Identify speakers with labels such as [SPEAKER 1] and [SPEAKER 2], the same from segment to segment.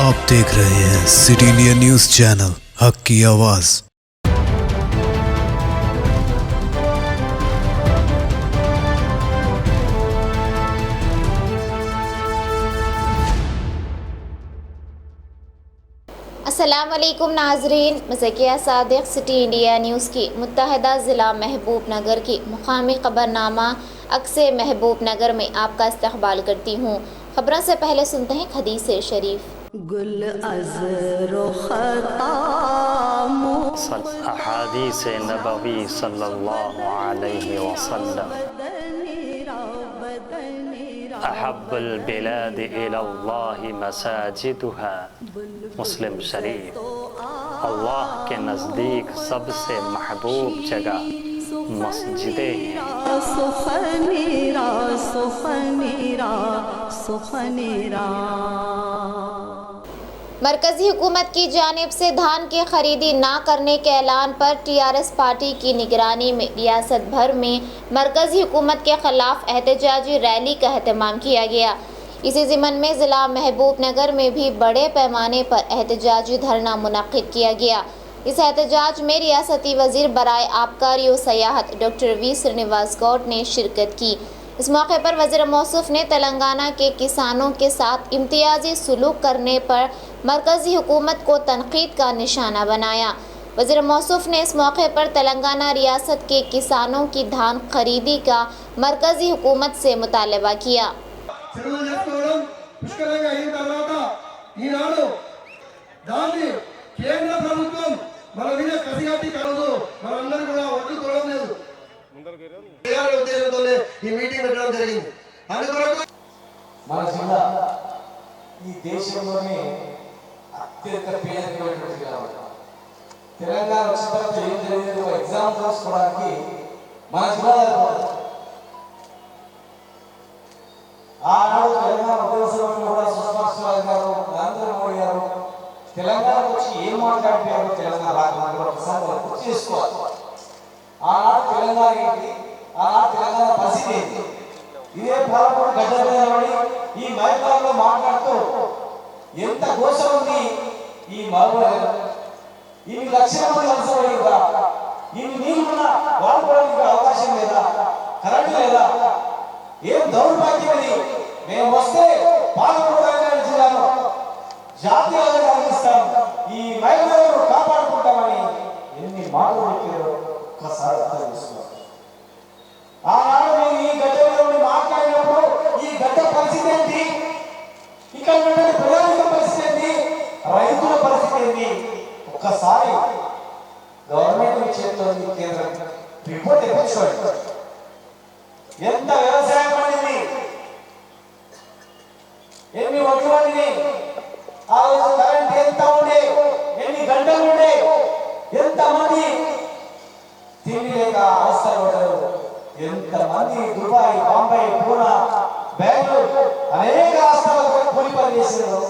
[SPEAKER 1] आप देख रहे हैं सिटी इंडिया न्यूज़ चैनल, हक की आवाज़।
[SPEAKER 2] अस्सलाम वालेकुम नाजरीन, मज़किया सादिक सिटी इंडिया न्यूज़ की मुत्तहदा ज़िला महबूब नगर की मुकामी ख़बरनामा अक्से महबूब नगर में आपका इस्तक़बाल करती हूँ। ख़बरों से पहले सुनते हैं हदीस शरीफ।
[SPEAKER 3] गुल अज़रो
[SPEAKER 4] अहादीस नबवी सल्लल्लाहु अलैहि वसल्लम अहब्बुल बिलाद इलल्लाहि मसाजिदुहा, मुस्लिम शरीफ। अल्लाह के नज़दीक सबसे महबूब जगह मस्जिदें हैं।
[SPEAKER 3] सुखनीरा सुखनीरा सुखनीरा।
[SPEAKER 2] मरकज़ी हुकूमत की जानिब से धान की खरीदी ना करने के ऐलान पर टीआरएस पार्टी की निगरानी में रियासत भर में मरकज़ी हुकूमत के ख़िलाफ़ एहतजाजी रैली का एहतमाम किया गया। इसी ज़िमन में ज़िला महबूब नगर में भी बड़े पैमाने पर एहतजाजी धरना मुनक़्क़िद किया गया। इस एहतजाज में रियासती वज़ीर बराए आबकारी और सयाहत डॉक्टर वी श्रीनिवास गौड़ ने शिरकत की। इस मौके पर वज़ीर मौसूफ़ ने तेलंगाना के किसानों के साथ इम्तियाज़ी सलूक करने पर मरकज़ी हुकूमत को तनक़ीद का निशाना बनाया। वज़ीर मौसूफ़ ने इस मौके पर तेलंगाना रियासत के किसानों की धान खरीदी का मरकज़ी हुकूमत से मुतालबा किया।
[SPEAKER 5] మన జిల్లా ఈ దేశంలోనే అత్యంత పేదరికమైనటువంటి జిల్లా. తెలంగాణ వచ్చిన తర్వాత ఏం జరిగిందో ఎగ్జామ్ రాసుకోవడానికి మన జిల్లాలో ఆనాడు తెలంగాణ ఉద్యోగస్తులు కూడా సుష్మా స్వరాజ్ గారు, నరేంద్ర మోడీ గారు తెలంగాణ వచ్చి ఏం మాట్లాడారు తెలంగాణ రాకముందు కూడా ఒకసారి గుర్తు చేసుకోవాలి. ఆనాడు తెలంగాణ ఏంటి, ఆనాడు తెలంగాణ పరిస్థితి ఏంటి, ఇదే పాలమూరు గడ్డ మీద ఈ మైదానంలో మాట్లాడుతూ ఎంత ఘోష ఉంది. ఈ మరొక ఇన్ని లక్షల మంది అవసరమైందా, ఇన్ని నీళ్ళు వాడుకోవడానికి అవకాశం లేదా, కరెంటు లేదా, ఏం దౌర్భాగ్యం ఇది. మేము వస్తే పాలమూరు రంగారెడ్డి జిల్లాను జాతీయంగా అందిస్తాం, ఈ మైదానాలను కాపాడుకుంటామని ఎన్ని మాటలు చెప్పారో ఒక్కసారి అర్థం చేసుకోవాలి. ఆనాడు మీరు ఈ గడ్డ మీద మాట్లాడినప్పుడు ఈ గడ్డ పరిస్థితి ఏంటి, ఇక్కడ ప్రజానిక పరిస్థితి ఏంటి, రైతుల పరిస్థితి ఏంటి, ఒక్కసారి గవర్నమెంట్ చేతిలో కేంద్రం రిపోర్ట్ తెప్పించుకోండి. ఎంత వ్యవసాయం పండింది, ఎన్ని వడ్లు పండింది, ఆ రోజు కరెంట్ ఎంత ఉండే, ఎన్ని గంటలు ఉండే, ఎంతమంది తిండి లేక అవసరపడ్డారు, ఎంతమంది దుబాయ్, బాంబే, పూనా, బెంగళూరు అనేక రాష్ట్రాలకు కూలి పని చేశారు.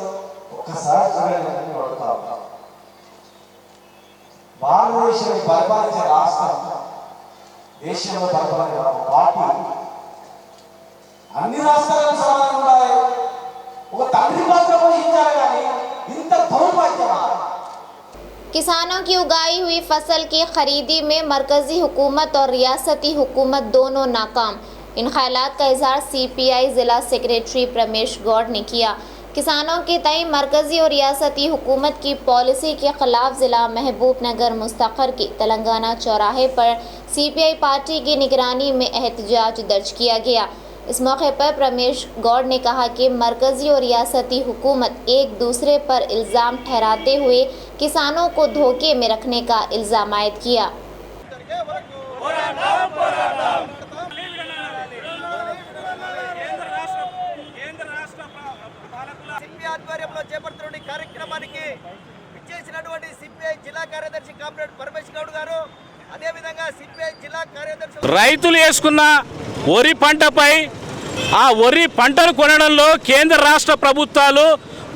[SPEAKER 5] ఒక్కసారి చూడండి. భారతదేశాన్ని పరిపాలించే రాష్ట్రం, దేశంలో పరిపాలించే పార్టీ అన్ని రాష్ట్రాలకు సమానంగా ఉండాలి. ఒక తండ్రి పాత్ర పోషించాలి, కానీ ఇంత దౌర్భాగ్యమా?
[SPEAKER 2] किसानों की उगाई हुई फसल की खरीदी में मरकज़ी हुकूमत और रियासती हुकूमत दोनों नाकाम। इन ख्यालात का इजहार CPI ज़िला सेक्रेटरी प्रमेश गौड़ ने किया। किसानों के तय मरकज़ी और रियासती हुकूमत की पॉलिसी के ख़िलाफ़ ज़िला महबूब नगर मुस्तक़र के तेलंगाना चौराहे पर CPI पार्टी की निगरानी में एहतजाज दर्ज किया गया। इस मौके पर प्रमेश गौड़ ने कहा कि मरकज़ी और रियासती हुकूमत एक दूसरे पर इल्ज़ाम ठहराते हुए किसानों को धोखे में रखने का इल्ज़ाम आयद किया।
[SPEAKER 6] రైతులు వేసుకున్న వరి పంటపై ఆ వరి పంటను కొనడంలో కేంద్ర రాష్ట్ర ప్రభుత్వాలు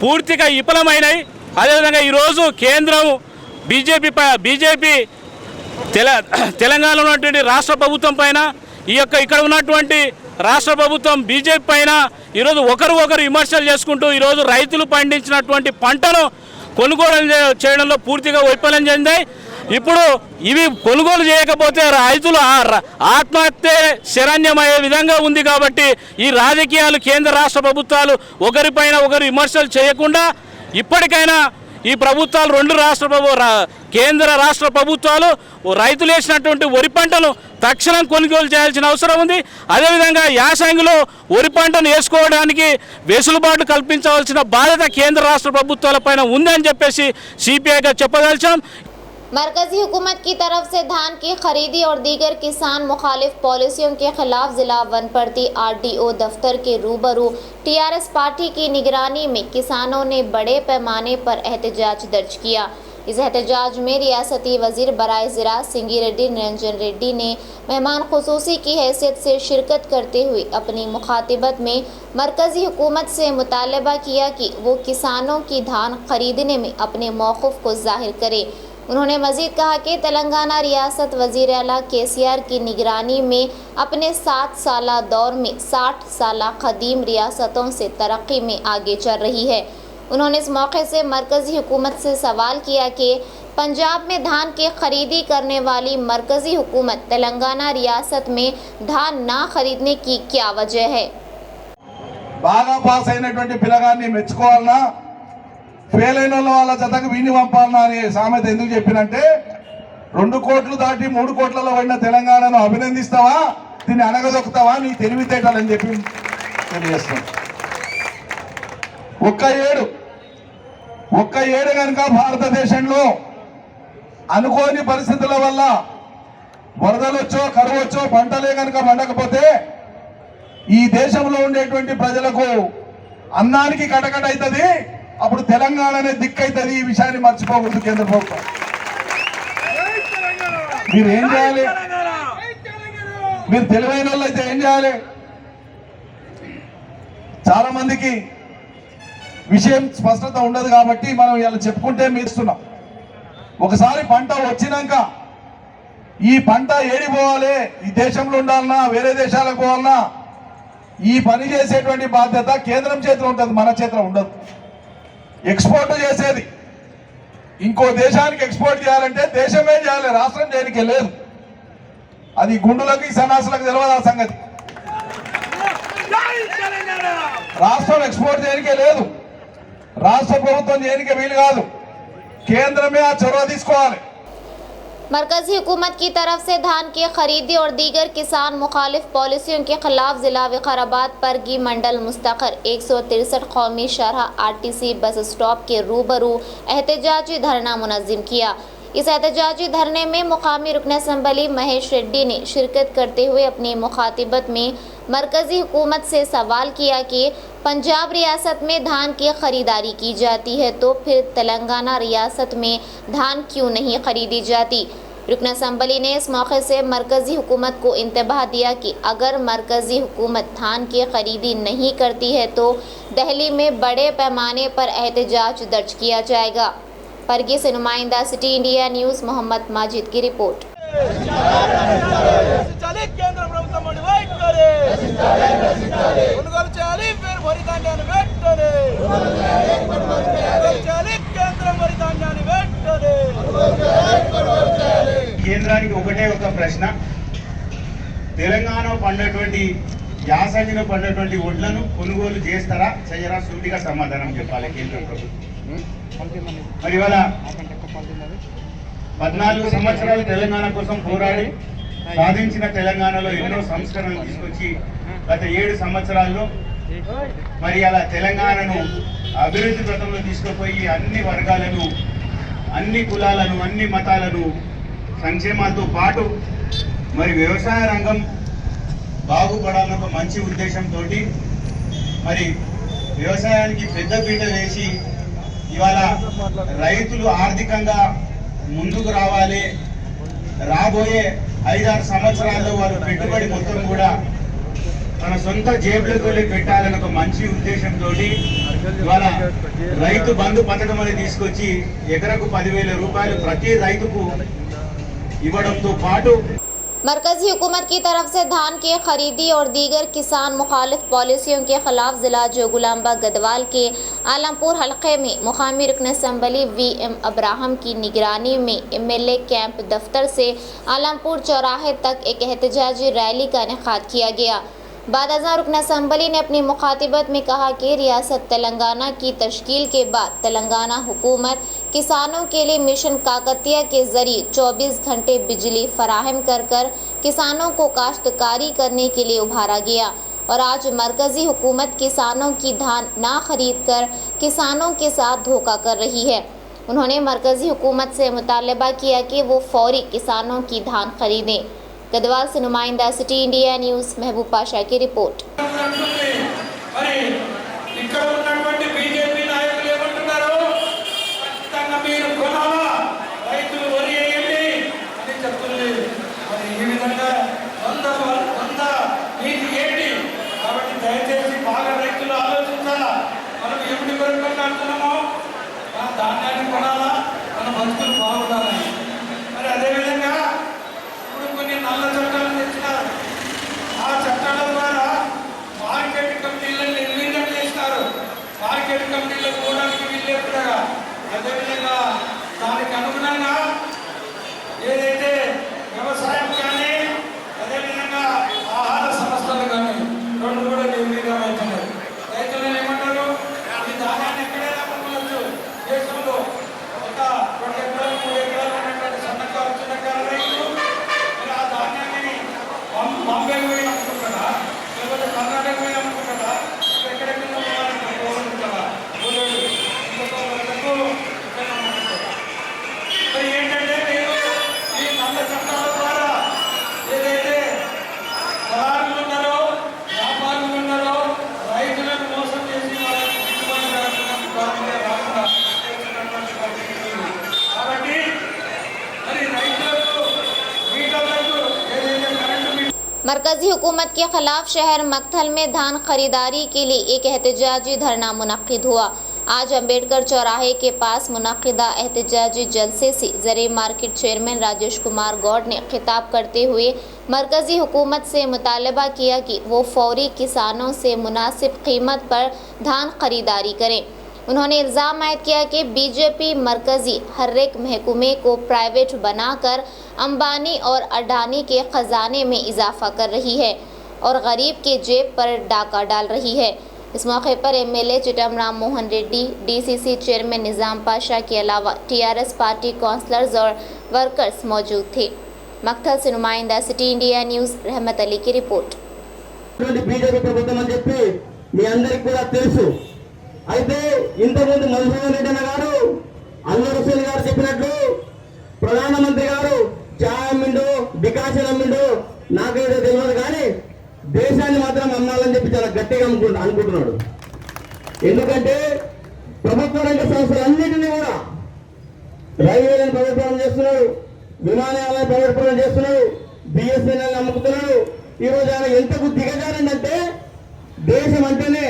[SPEAKER 6] పూర్తిగా విఫలమైనాయి. అదేవిధంగా ఈరోజు కేంద్రం బీజేపీ తెలంగాణలో ఉన్నటువంటి రాష్ట్ర ప్రభుత్వం పైన ఇక్కడ ఉన్నటువంటి రాష్ట్ర ప్రభుత్వం బీజేపీ పైన ఈరోజు ఒకరు విమర్శలు చేసుకుంటూ ఈరోజు రైతులు పండించినటువంటి పంటను కొనుగోలు చేయడంలో పూర్తిగా వైఫల్యం చెందాయి. ఇప్పుడు ఇవి కొనుగోలు చేయకపోతే రైతులు ఆత్మహత్య శరణ్యమయ్యే విధంగా ఉంది. కాబట్టి ఈ రాజకీయాలు కేంద్ర రాష్ట్ర ప్రభుత్వాలు ఒకరిపైన ఒకరు విమర్శలు చేయకుండా ఇప్పటికైనా ఈ ప్రభుత్వాలు కేంద్ర రాష్ట్ర ప్రభుత్వాలు రైతులు వేసినటువంటి వరి పంటను తక్షణం కొనుగోలు చేయాల్సిన అవసరం ఉంది. అదేవిధంగా యాసంగిలో వరి పంటను వేసుకోవడానికి వెసులుబాటు కల్పించవలసిన బాధ్యత కేంద్ర రాష్ట్ర ప్రభుత్వాలపైన ఉందని చెప్పేసి సిపిఐగా చెప్పదలిచాం.
[SPEAKER 2] मरकजी हुकूमत की तरफ से धान की खरीदी और दीगर किसान मुखालिफ पॉलिसियों के खिलाफ जिला वनपर्ती आरडीओ दफ्तर के रूबरू टीआरएस पार्टी की निगरानी में किसानों ने बड़े पैमाने पर एहतजाज दर्ज किया। इस एहतजाज में रियासती वजीर बराए ज़राअत सिंगी रेड्डी निरंजन रेड्डी ने मेहमान खुसूसी की हैसियत से शिरकत करते हुए अपनी मुखातिबत में मरकजी हुकूमत से मुतालबा किया कि वो किसानों की धान खरीदने में अपने मौक़िफ़ को ज़ाहिर करे। उन्होंने मज़ीद कहा कि तेलंगाना रियासत वज़ीर आला केसीआर की निगरानी में अपने 7 साला दौर में 60 साला क़दीम रियासतों से तरक्की में आगे चल रही है। उन्होंने इस मौके से मरकज़ी हुकूमत से सवाल किया कि पंजाब में धान की खरीदी करने वाली मरकज़ी हुकूमत तेलंगाना रियासत में धान ना खरीदने की क्या वजह है।
[SPEAKER 7] బాగా పాస్ అయినటువంటి పిల్లగాన్ని మెచ్చుకోవాలన్నా ఫెయిల్ అయిన వాళ్ళ జతకు వీణి పంపాలన్నా అనే సామెత ఎందుకు చెప్పినంటే 2 కోట్లు దాటి 3 కోట్లలో పడిన తెలంగాణను అభినందిస్తావా, దీన్ని అనగదొక్కుతావా నీ తెలివితేటలని చెప్పి తెలియజేస్తాం. ఒక్క ఏడు కనుక భారతదేశంలో అనుకోని పరిస్థితుల వల్ల వరదలొచ్చో కరువొచ్చో పంటలే కనుక పండకపోతే ఈ దేశంలో ఉండేటువంటి ప్రజలకు అన్నానికి కటకట అవుతుంది. అప్పుడు తెలంగాణనే దిక్కైతుంది. ఈ విషయాన్ని మర్చిపోకూడదు కేంద్ర ప్రభుత్వం. మీరు ఏం చేయాలి? మీరు తెలివైన వాళ్ళు అయితే ఏం చేయాలి? చాలా మందికి విషయం స్పష్టత ఉండదు కాబట్టి మనం ఇలా చెప్పుకుంటే మీస్తున్నాం. ఒకసారి పంట వచ్చినాక ఈ పంట ఏడిపోవాలి, ఈ దేశంలో ఉండాలన్నా వేరే దేశాలకు పోవాలన్నా ఈ పని చేసేటువంటి బాధ్యత కేంద్రం చేతిలో ఉంటుంది, మన చేతిలో ఉండదు. ఎక్స్పోర్ట్ చేసేది ఇంకో దేశానికి ఎక్స్పోర్ట్ చేయాలంటే దేశమే చేయాలి, రాష్ట్రం చేయడానికి లేదు. అది గుండులకి సన్నాసులకు తెలియదు ఆ సంగతి. రాష్ట్రం ఎక్స్పోర్ట్ చేయడానికే లేదు, రాష్ట్ర ప్రభుత్వం చేయడానికి వీలు కాదు, కేంద్రమే ఆ చొరవ తీసుకోవాలి.
[SPEAKER 2] मरकजी हुकूमत की तरफ से धान की खरीदी और दीगर किसान मुखालिफ पॉलिसियों के खिलाफ जिला विकाराबाद परगी मंडल मुस्तकर 163 कौमी शरह आरटीसी बस स्टॉप के रूबरू एहतजाजी धरना मुनज़्ज़म किया। इस एहतजाजी धरने में मुकामी रुकन असम्बली महेश रेड्डी ने शिरकत करते हुए अपनी मुखातिबत में मरकजी हुकूमत से सवाल किया कि पंजाब रियासत में धान की खरीदारी की जाती है तो फिर तेलंगाना रियासत में धान क्यों नहीं खरीदी जाती। रुकन असम्बली ने इस मौके से मरकजी हुकूमत को इंतबाह दिया कि अगर मरकजी हुकूमत धान की खरीदी नहीं करती है तो दिल्ली में बड़े पैमाने पर एहतजाज दर्ज किया जाएगा। परगी से नुमाइंदा City India News Mohammed Majid की रिपोर्ट।
[SPEAKER 8] కేంద్రానికి ఒకటే ఒక ప్రశ్న, తెలంగాణ పండినటువంటి యాసంగిలో పండినటువంటి వడ్లను కొనుగోలు చేస్తారా చేయరా? సూటిగా సమాధానం చెప్పాలి కేంద్ర ప్రభుత్వం. మరి ఇవాళ 14 సంవత్సరాలు తెలంగాణ కోసం పోరాడి సాధించిన తెలంగాణలో ఎన్నో సంస్కరణలు తీసుకొచ్చి గత 7 సంవత్సరాల్లో మరి అలా తెలంగాణను అభివృద్ధి పథంలో తీసుకుపోయి అన్ని వర్గాలను, అన్ని కులాలను, అన్ని మతాలను సంక్షేమాలతో పాటు మరి వ్యవసాయ రంగం బాగుపడాలన్న ఒక మంచి ఉద్దేశంతో మరి వ్యవసాయానికి పెద్దపీట వేసి ఇవాళ రైతులు ఆర్థికంగా ముందుకు రావాలి, రాబోయే 5-6 సంవత్సరాల్లో వారు పెట్టుబడి మొత్తం కూడా మన సొంత జేబులకు పెట్టాలని ఒక మంచి ఉద్దేశంతో ఇవాళ రైతు బంధు పథకం అనేది తీసుకొచ్చి ఎకరకు 10,000 రూపాయలు ప్రతి రైతుకు ఇవ్వడంతో పాటు
[SPEAKER 2] मरकजी हुकूमत की तरफ से धान की खरीदी और दीगर किसान मुखालिफ पॉलिसियों के खिलाफ जिला जोगुलाम्बा गदवाल के आलमपुर हलके में मुकामी रुकन असम्बली VM अब्राहम की निगरानी में MLA कैंप दफ्तर से आलमपुर चौराहे तक एक एहतजाजी रैली का इनेकाद किया गया। बाद अज़ां रुकन असम्बली ने अपनी मुखातिबत में कहा कि रियासत तेलंगाना की तश्कील के बाद तेलंगाना हुकूमत किसानों के लिए मिशन काकतिया के ज़रिए 24 घंटे बिजली फराहम कर किसानों को काश्तकारी करने के लिए उभारा गया और आज मरकज़ी हुकूमत किसानों की धान ना खरीद कर किसानों के साथ धोखा कर रही है। उन्होंने मरकज़ी हुकूमत से मुतालबा किया कि वो फौरी किसानों की धान खरीदें। गदवाल से नुमाइंदा सिटी इंडिया न्यूज़ महबूब पाशा की रिपोर्ट।
[SPEAKER 5] ధాన్యాన్ని కొనాలా, మన బతుకులు బాగుండాలని. మరి అదేవిధంగా ఇప్పుడు కొన్ని నల్ల చట్టాలు తెచ్చినారు. ఆ చట్టాల ద్వారా మార్కెట్ కమిటీలను నిర్వీర్యం చేసినారు. మార్కెట్ కమిటీలకు పోవడానికి వీల్లేకుండా. అదేవిధంగా దానికి అనుగుణంగా ఏదైతే వ్యవసాయం కానీ అదేవిధంగా ఆహార సంస్థలు కానీ రెండు కూడా నిర్వీర్యం అవుతున్నాయి. రైతులను ఏమంటారు, ఈ ధాన్యాన్ని ఎక్కడైనా కొనుక్కోవచ్చు. దేశంలో ఒక 2 ఎకరాలు 3 ఎకరాలు ఉన్నటువంటి సన్నకారు చిన్నకారు రైతులు మరి ఆ ధాన్యాన్ని బాంబే పోయి అమ్ముకుంటారా, లేకపోతే కర్ణాటక పోయి అమ్ముకుంటారా, ఎక్కడెక్కడ పోగొట్టుకుంటారా, మరి ఏంటంటే మీరు ఈ నల్ల చట్టాల ద్వారా ఏదైతే దళారులు ఉన్నారో వ్యాపారులు ఉన్నారో రైతులను మోసం చేసి వాళ్ళకి గిట్టుబాటు రాకుండా కాబట్టి మరి రైతులకు మీటర్లకు ఏదైతే కరెంటు
[SPEAKER 2] मरकजी हुकूमत के खिलाफ शहर मक्थल में धान खरीदारी के लिए एक एहतजाजी धरना मुनक्किद हुआ। आज अम्बेडकर चौराहे के पास मुनक्किदा एहतजाजी जलसे से ज़रे मार्केट चेयरमैन राजेश कुमार गौड़ ने खिताब करते हुए मरकजी हुकूमत से मुतालबा किया कि वो फौरी किसानों से मुनासिब कीमत पर धान खरीदारी करें। उन्होंने इल्ज़ाम आयद किया कि बीजेपी मरकज़ी हर एक महकमे को प्राइवेट बनाकर अंबानी और अडानी के ख़जाने में इजाफ़ा कर रही है और गरीब के जेब पर डाका डाल रही है। इस मौके पर MLA Chittem Ram Mohan Reddy, DCC chairman Nizam Pasha के अलावा TRS पार्टी काउंसलर्स और वर्कर्स मौजूद थे। मक्थल से नुमाइंदा सिटी इंडिया न्यूज़ रहमत अली की रिपोर्ट।
[SPEAKER 9] बीजेपी ప్రభుత్వం అని చెప్పి మీ అందరికీ కూడా తెలుసు. అయితే ఇంతకుముందు మధుసూదన్ రెడ్డి అన్న గారు అల్లు రసూల్ గారు చెప్పినట్లు ప్రధానమంత్రి గారు చాయ్ అమ్మిండు, డికాషన్ అమ్మిండు, నాకేదో తెలియదు కానీ దేశాన్ని మాత్రం అమ్మాలని చెప్పి చాలా గట్టిగా అనుకుంటున్నాడు. ఎందుకంటే ప్రభుత్వ రంగ సంస్థలన్నింటినీ కూడా రైల్వేలను ప్రభుత్వం చేస్తున్నాడు, విమానాలను ప్రభుత్వం చేస్తున్నాడు, BSNL అమ్ముతున్నాడు. ఈరోజు ఆయన ఎంతకు దిగజారిందంటే దేశం అంటేనే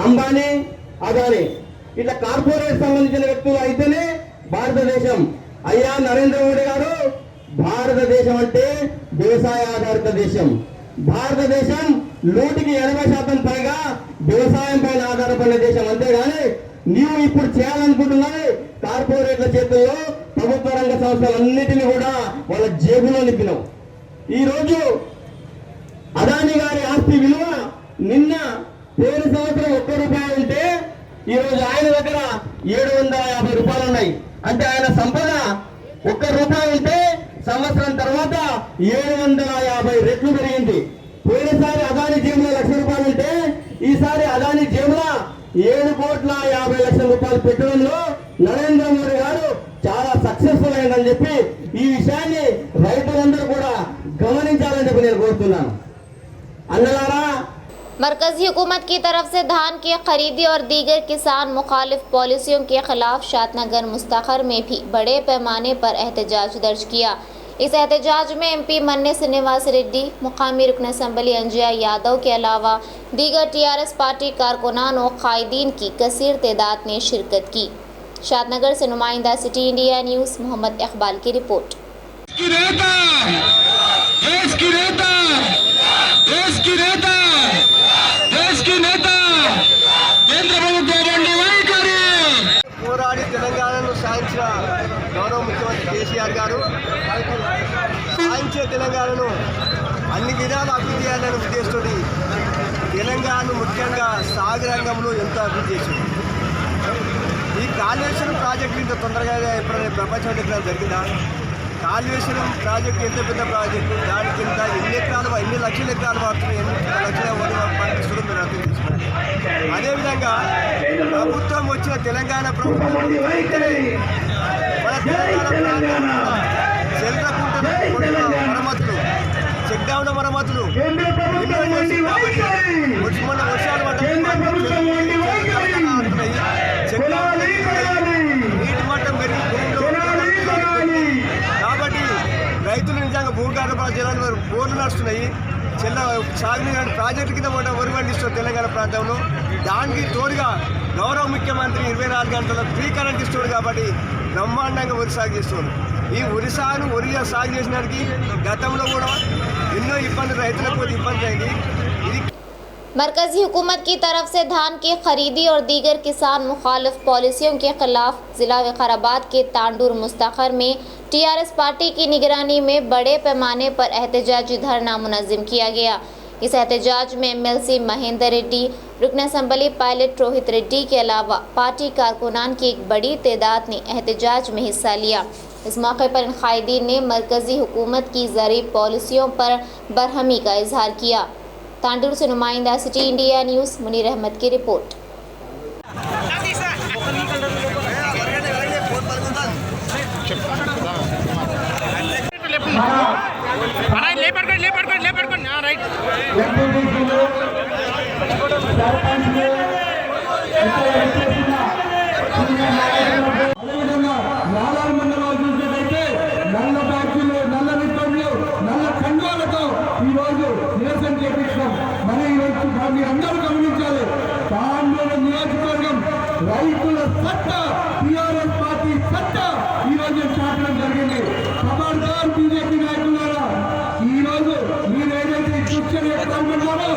[SPEAKER 9] అంబానీ, అదానీ ఇట్లా కార్పొరేట్ సంబంధించిన వ్యక్తులు అయితేనే భారతదేశం. అయ్యా నరేంద్ర మోడీ గారు, భారతదేశం అంటే వ్యవసాయ ఆధారిత దేశం. భారతదేశం 80% పైగా వ్యవసాయం పైన ఆధారపడిన దేశం. అంతేగాని నీవు ఇప్పుడు చేయాలనుకుంటున్నది కార్పొరేట్ల చేతుల్లో ప్రభుత్వ రంగ సంస్థలన్నిటినీ కూడా వాళ్ళ జేబులో నింపినావు. ఈరోజు అదానీ గారి ఆస్తి విలువ నిన్న పోయిన సంవత్సరం ₹1 ఉంటే ఈరోజు ఆయన దగ్గర 750 రూపాయలు ఉన్నాయి. అంటే ఆయన సంపద ₹1 ఉంటే సంవత్సరం తర్వాత 750 రెట్లు పెరిగింది. పోయినసారి అదానీ జేబులో ₹1,00,000 ఉంటే ఈసారి అదానీ జేబులో 7,50,00,000 పెట్టడంలో నరేంద్ర మోడీ గారు చాలా సక్సెస్ఫుల్ అయిందని చెప్పి ఈ విషయాన్ని రైతులందరూ కూడా గమనించాలని చెప్పి నేను కోరుతున్నాను. అన్నలారా,
[SPEAKER 2] मरकजी हुकूमत की तरफ से धान की खरीदी और दीगर किसान मुखालिफ पॉलिसियों के खिलाफ शादनगर मुस्तखर में भी बड़े पैमाने पर एहतजाज दर्ज किया। इस एहतजाज में MP मन्ने श्रीनिवास रेड्डी, मुकामी रुकन असम्बली अंजिया यादव के अलावा दीगर TRS पार्टी कारकुनान और कायदीन की कसीर तादाद ने शिरकत की। शादनगर से नुमाइंदा City India News Mohammed Iqbal की रिपोर्ट।
[SPEAKER 7] देश की नेता केंद्र ప్రభుత్వం వైఖరి
[SPEAKER 9] పోరాడి తెలంగాణను సాధించిన గౌరవ ముఖ్యమంత్రి కేసీఆర్ గారు సాధించే తెలంగాణను అన్ని విధాలు అభివృద్ధి చేయాలనే ఉద్దేశంతో తెలంగాణను ముఖ్యంగా సాగు రంగంలో ఎంతో అభివృద్ధి చేసింది. ఈ కాళేశ్వరం ప్రాజెక్టు ఇంత తొందరగా ఎప్పుడైనా ప్రపంచంలో ఎక్కడ జరిగిందా? కాళేశ్వరం ప్రాజెక్టు ఎంత పెద్ద ప్రాజెక్టు, దానికి ఎంత ఎన్ని లక్షల ఎకరాలు వాడుతున్నాయి, ఎన్ని లక్షల పండిస్తుందో మీరు అర్థం చేసుకోండి. అదేవిధంగా ప్రభుత్వం వచ్చిన తెలంగాణ ప్రభుత్వం మన తెలంగాణ చెల్లకుంట మరమ్మతులు, చెక్ డ్యామ్ల మరమ్మతులు మొన్న వర్షాలు నీటి మట్టం పెరిగి కాబట్టి రైతులు నిజంగా భూగర్భ జలాలు బోర్లు నడుస్తున్నాయి. సాగునీరు ప్రాజెక్టు కింద వరి పండిస్తారు తెలంగాణ ప్రాంతంలో. దానికి తోడుగా గౌరవ ముఖ్యమంత్రి 24 గంటల ఫ్రీ కరెంట్ ఇస్తాడు కాబట్టి బ్రహ్మాండంగా వరి సాగు చేస్తున్నారు. ఈ వరి సాగు చేసినానికి గతంలో కూడా ఎన్నో ఇబ్బందులు రైతులకు ఇబ్బంది అయింది. ఇది
[SPEAKER 2] मरकजी हुकूमत की तरफ से धान की खरीदी और दीगर किसान मुखालिफ पॉलिसियों के खिलाफ ज़िला विकाराबाद के तांडूर मुस्तखर में टीआरएस पार्टी की निगरानी में बड़े पैमाने पर एहतजाजी धरना मुनज़्ज़म किया गया। इस एहतजाज में एमएलसी महेंद्र रेड्डी, रुकन असम्बली पायलट रोहित रेड्डी के अलावा पार्टी कारकुनान की एक बड़ी तादाद ने एहतजाज में हिस्सा लिया। इस मौके पर इन कायदीन ने मरकजी हुकूमत की ज़रूरी पॉलिसियों पर बरहमी का इजहार किया। तांडूर से नुमाइंदा City India News Munir Ahmed की रिपोर्ट।
[SPEAKER 7] అందరూ గమనించాలి. తాండూరు నియోజకవర్గం రైతుల సత్తా, టీఆర్ఎస్ పార్టీ సత్తా ఈ రోజు చాటడం జరిగింది. ఖబర్దార్ బీజేపీ నాయకులారా, ఈ రోజు మీరు ఏదైతే శిక్షణ పాల్గొన్నారో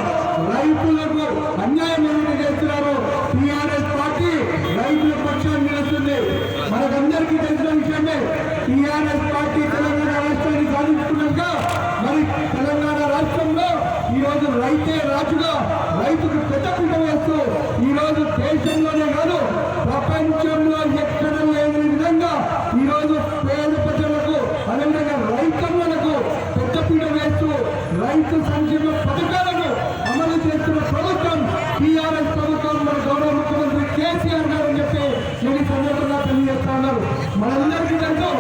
[SPEAKER 7] రైతులకు అన్యాయం ఏదైతే చేస్తున్నారో టీఆర్ఎస్ పార్టీ రైతుల పక్షాన్ని నిలుస్తుంది. మనకందరికీ తెలిసిన విషయమే, టీఆర్ఎస్ పార్టీ తెలంగాణ రాష్ట్రాన్ని సాధించుకున్నాక మరి తెలంగాణ రాష్ట్రంలో ఈరోజు రైతే రాజుగా రైతుకు పెద్దపీట వేస్తూ ఈరోజు దేశంలోనే కాదు ప్రపంచంలో ఎక్కడ లేని విధంగా ఈరోజు పేద ప్రజలకు అదేవిధంగా రైతన్నలకు పెద్దపీట వేస్తూ రైతు సంక్షేమ పథకాలను అమలు చేస్తున్న ప్రభుత్వం టీఆర్ఎస్ ప్రభుత్వం, మన గౌరవ ముఖ్యమంత్రి కేసీఆర్ గారు అని చెప్పి నేను ఈ సందర్భంగా తెలియజేస్తా ఉన్నారు. మనందరికీ తెలుసు.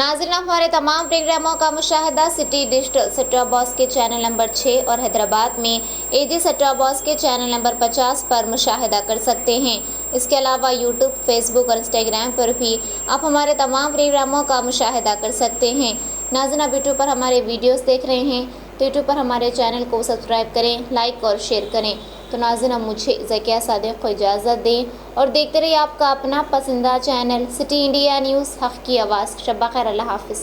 [SPEAKER 2] नाज़रीन, हमारे तमाम प्रोग्रामों का मुशाहिदा सिटी डिजिटल सेट-टॉप बॉक्स के चैनल नंबर 6 और हैदराबाद में एजी सेट-टॉप बॉक्स के चैनल नंबर 50 पर मुशाहिदा कर सकते हैं। इसके अलावा यूट्यूब, फेसबुक और इंस्टाग्राम पर भी आप हमारे तमाम प्रोग्रामों का मुशाहिदा कर सकते हैं। नाज़रीन, आप यूट्यूब पर हमारे वीडियोस देख रहे हैं तो यूट्यूब पर हमारे चैनल को सब्सक्राइब करें, लाइक और शेयर करें। तो नाज़रीन, मुझे ज़किया सादिक को इजाज़त दें और देखते रहिए आपका अपना पसंदीदा चैनल सिटी इंडिया न्यूज़, हक़ की आवाज़। शब्बा खैर, अल्लाह हाफ़िज़।